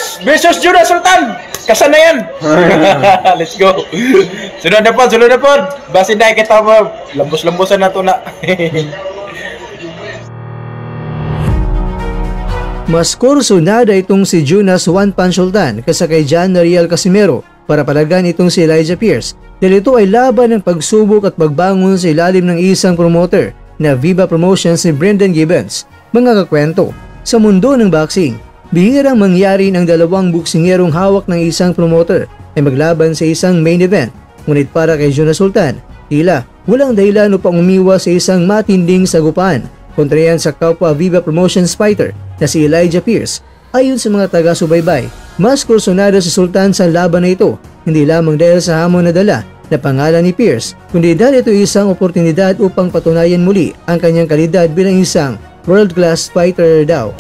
Pierce versus Judah Sultan. Kasan na yan. Let's go. Sunod na po. Basi na kita mo. Lambos-lambosan na to na. Mas kursunada itong si Jonas One Punch Sultan kaysa kay John Nariel Casimero para palagan itong si Elijah Pierce dahil ito ay laban ng pagsubok at pagbangon sa ilalim ng isang promoter na Viva Promotions ni Brendan Gibbons. Mga kakwento, sa mundo ng boxing, bihirang mangyari ng dalawang boksingerong hawak ng isang promoter ay maglaban sa isang main event. Ngunit para kay Jonas Sultan, tila walang dahilan upang umiwas sa isang matinding sagupaan kontra yan sa kapwa Viva Promotions fighter na si Elijah Pierce. Ayon sa mga taga-subaybay, mas kursunada si Sultan sa laban na ito, hindi lamang dahil sa hamon na dala na pangalan ni Pierce, kundi dahil ito isang oportunidad upang patunayan muli ang kanyang kalidad bilang isang world-class fighter daw.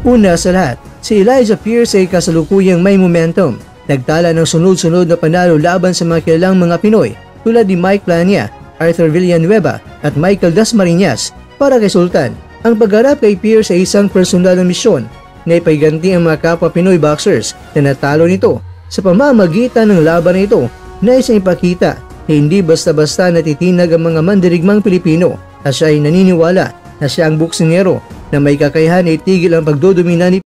Una sa lahat, si Elijah Pierce ay kasalukuyang may momentum. Nagtala ng sunod-sunod na panalo laban sa mga kilalang mga Pinoy tulad ni Mike Plania, Arthur Villanueva at Michael Dasmariñas. Para kay Sultan, ang pagharap kay Pierce ay isang personal na misyon na ipaiganti ang mga kapwa Pinoy boxers na natalo nito sa pamamagitan ng laban na ito na isang ipakita na hindi basta-basta natitinag ang mga mandirigmang Pilipino at siya ay naniniwala na siya ang boksingero na may kakayahan na itigil ang pagdodomina ni